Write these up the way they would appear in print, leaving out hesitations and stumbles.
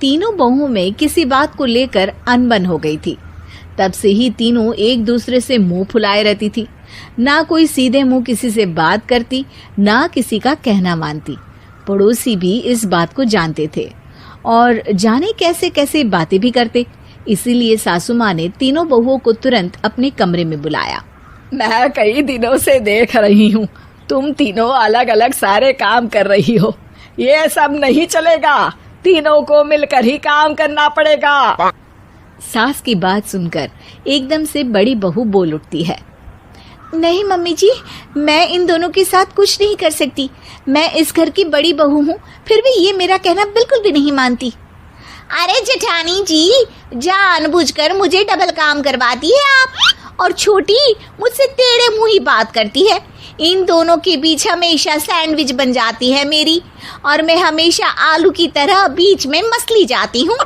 तीनों बहुओं में किसी बात को लेकर अनबन हो गई थी। तब से ही तीनों एक दूसरे से मुंह फुलाए रहती थी। ना कोई सीधे मुंह किसी से बात करती, ना किसी का कहना मानती। पड़ोसी भी इस बात को जानते थे और जाने कैसे कैसे बातें भी करते। इसीलिए सासू माँ ने तीनों बहुओं को तुरंत अपने कमरे में बुलाया। मैं कई दिनों से देख रही हूँ, तुम तीनों अलग अलग सारे काम कर रही हो। ये सब नहीं चलेगा, तीनों को मिलकर ही काम करना पड़ेगा। सास की बात सुनकर एकदम से बड़ी बहू बोल उठती है। नहीं मम्मी जी, मैं इन दोनों के साथ कुछ नहीं कर सकती। मैं इस घर की बड़ी बहू हूँ, फिर भी ये मेरा कहना बिल्कुल भी नहीं मानती। अरे जेठानी जी, जानबूझकर मुझे डबल काम करवाती है आप। और छोटी मुझसे टेढ़े मुंह ही बात करती है। इन दोनों के बीच हमेशा सैंडविच बन जाती है मेरी, और मैं हमेशा आलू की तरह बीच में मसली जाती हूँ।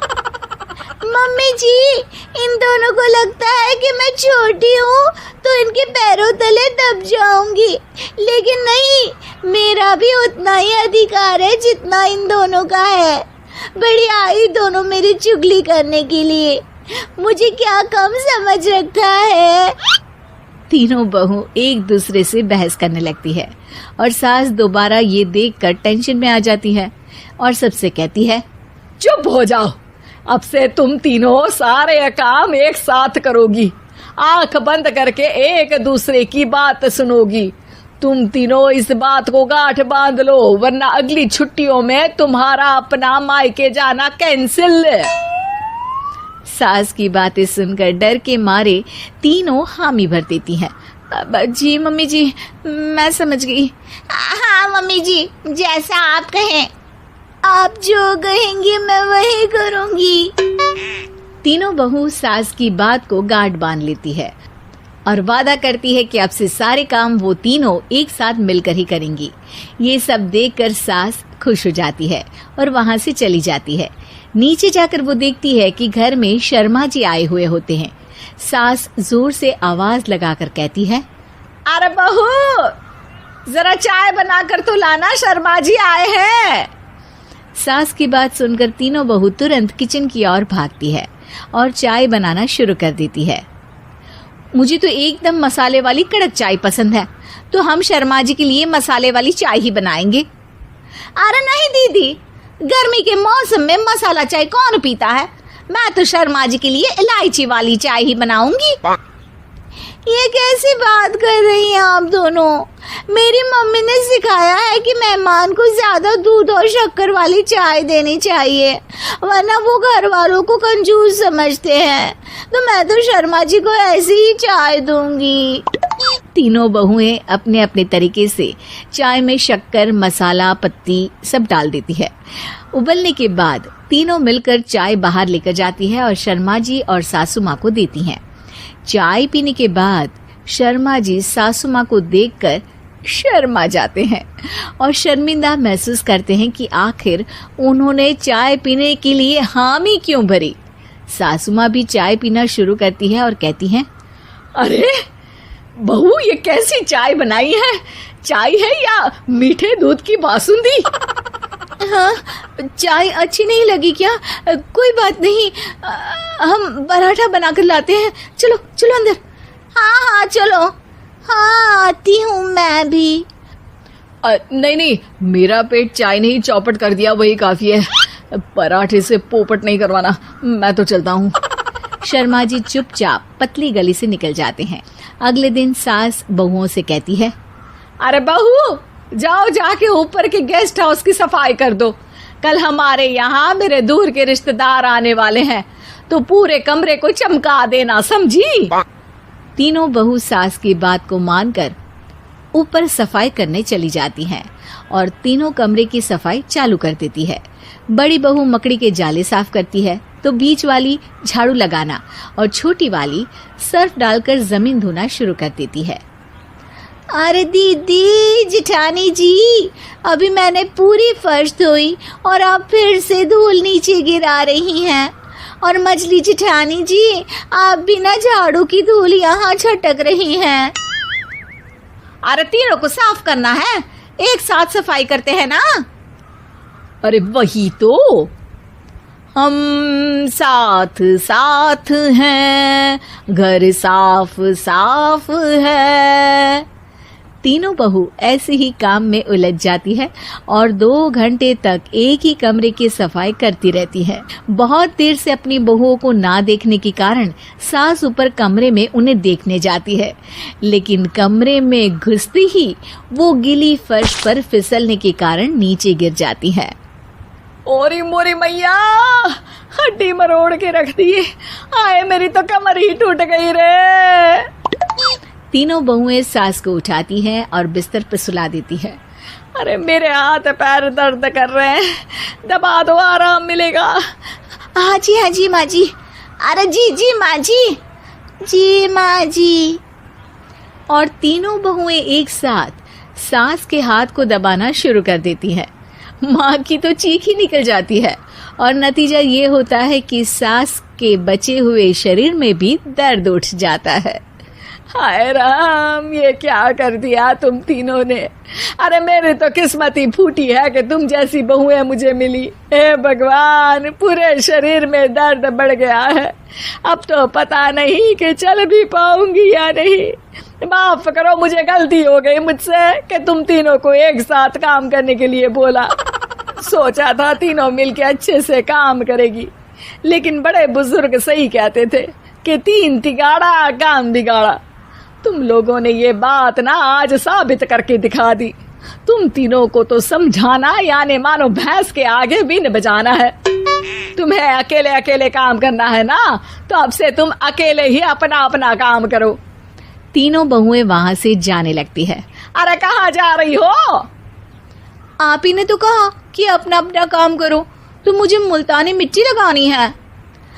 मम्मी जी, इन दोनों को लगता है कि मैं छोटी हूँ तो इनके पैरों तले दब जाऊंगी, लेकिन नहीं, मेरा भी उतना ही अधिकार है जितना इन दोनों का है। बड़ी आई दोनों मेरी चुगली करने के लिए, मुझे क्या कम समझ रखा है। तीनों बहू एक दूसरे से बहस करने लगती है और सास दोबारा ये देखकर टेंशन में आ जाती है और सबसे कहती है, चुप हो जाओ, अब से तुम तीनों सारे काम एक साथ करोगी। आंख बंद करके एक दूसरे की बात सुनोगी। तुम तीनों इस बात को गांठ बांध लो, वरना अगली छुट्टियों में तुम्हारा अपना मायके जाना कैंसिल। सास की बातें सुनकर डर के मारे तीनों हामी भर देती हैं। जी मम्मी जी, मैं समझ गई। हाँ मम्मी जी, जैसा आप कहें। आप जो कहेंगी मैं वही करूंगी। तीनों बहू सास की बात को गांठ बांध लेती है और वादा करती है कि अब से सारे काम वो तीनों एक साथ मिलकर ही करेंगी। ये सब देखकर सास खुश हो जाती है और वहां से चली जाती है। नीचे जाकर वो देखती है कि घर में शर्मा जी आए हुए होते हैं। सास जोर से आवाज लगाकर कहती है, अरे बहू, जरा चाय बनाकर तो लाना, शर्मा जी आए हैं। सास की बात सुनकर तीनों बहू तुरंत किचन की ओर भागती है और चाय बनाना शुरू कर देती है। मुझे तो एकदम मसाले वाली कड़क चाय पसंद है, तो हम शर्मा जी के लिए मसाले वाली चाय ही बनाएंगे। अरे नहीं दीदी, गर्मी के मौसम में मसाला चाय कौन पीता है? मैं तो शर्मा जी के लिए इलायची वाली चाय ही बनाऊंगी। ये कैसी बात कर रही हैं आप दोनों? मेरी मम्मी ने सिखाया है कि मेहमान को ज्यादा दूध और शक्कर वाली चाय देनी चाहिए, वरना वो घर वालों को कंजूस समझते हैं। तो मैं तो शर्मा जी को ऐसी ही चाय दूंगी। तीनों बहुएं अपने अपने तरीके से चाय में शक्कर, मसाला, पत्ती सब डाल देती है। उबलने के बाद तीनों मिलकर चाय बाहर लेकर जाती है और शर्मा जी और सासू माँ को देती हैं। चाय पीने के बाद शर्मा जी सासू माँ को देखकर शर्मा जाते हैं और शर्मिंदा महसूस करते हैं कि आखिर उन्होंने चाय पीने के लिए हामी क्यों भरी। सासू माँ भी चाय पीना शुरू करती है और कहती हैं, अरे बहू, ये कैसी चाय बनाई है? चाय है या मीठे दूध की बासुंदी? हाँ, चाय अच्छी नहीं लगी क्या? कोई बात नहीं, हम पराठा बनाकर लाते हैं। चलो चलो अंदर। हाँ हाँ चलो। हाँ आती हूँ मैं भी। नहीं नहीं, मेरा पेट चाय ने ही चौपट कर दिया, वही काफी है। पराठे से पोपट नहीं करवाना, मैं तो चलता हूँ। शर्मा जी चुपचाप पतली गली से निकल जाते हैं। अगले दिन सास बहुओं से कहती है, अरे बहू, जाओ जाके ऊपर के गेस्ट हाउस की सफाई कर दो। कल हमारे यहाँ मेरे दूर के रिश्तेदार आने वाले हैं, तो पूरे कमरे को चमका देना, समझी? तीनों बहू सास की बात को मानकर ऊपर सफाई करने चली जाती हैं और तीनों कमरे की सफाई चालू कर देती है। बड़ी बहू मकड़ी के जाले साफ करती है, तो बीच वाली झाड़ू लगाना और छोटी वाली सर्फ डालकर जमीन धोना शुरू कर देती है। अरे दीदी, जेठानी जी, अभी मैंने पूरी फर्श धोई और आप फिर से धूल नीचे गिरा रही हैं। और मछली जेठानी जी, आप बिना झाड़ू की धूल यहाँ छटक रही हैं। अरे तीनों को साफ करना है, एक साथ सफाई करते हैं ना। अरे वही तो। हम साथ साथ हैं, घर साफ साफ है। तीनों बहू ऐसे ही काम में उलझ जाती है और 2 घंटे तक एक ही कमरे की सफाई करती रहती है। बहुत देर से अपनी बहुओं को ना देखने के कारण सास ऊपर कमरे में उन्हें देखने जाती है, लेकिन कमरे में घुसती ही वो गीली फर्श पर फिसलने के कारण नीचे गिर जाती है। ओरी मोरी मैया, हड्डी मरोड़ के रख दी। आए मेरी तो कमर ही टूट गई रे। तीनों बहुएं सास को उठाती हैं और बिस्तर पर सुला देती है। अरे मेरे हाथ पैर दर्द कर रहे हैं, दबा दो, आराम मिलेगा। हाँ जी माँ जी। अरे जी माँ जी माँ जी। और तीनों बहुएं एक साथ सास के हाथ को दबाना शुरू कर देती हैं। माँ की तो चीख ही निकल जाती है और नतीजा ये होता है कि सास के बचे हुए शरीर में भी दर्द उठ जाता है। हाय राम, ये क्या कर दिया तुम तीनों ने। अरे मेरी तो किस्मत ही फूटी है कि तुम जैसी बहुएं मुझे मिली। हे भगवान, पूरे शरीर में दर्द बढ़ गया है। अब तो पता नहीं कि चल भी पाऊंगी या नहीं। माफ करो, मुझे गलती हो गई मुझसे कि तुम तीनों को एक साथ काम करने के लिए बोला। सोचा था तीनों मिलके अच्छे से काम करेगी, लेकिन बड़े बुजुर्ग सही कहते थे कि 3 तिगाड़ा काम बिगाड़ा। तुम लोगों ने ये बात ना आज साबित करके दिखा दी। तुम तीनों को तो समझाना यानी मानो भैंस के आगे बीन बजाना है। तुम्हें अकेले अकेले काम करना है ना, तो अब से तुम अकेले ही अपना अपना काम करो। तीनों बहुएं वहां से जाने लगती है। अरे कहाँ जा रही हो? आप ही ने तो कहा कि अपना अपना काम करो, तो मुझे मुल्तानी मिट्टी लगानी है।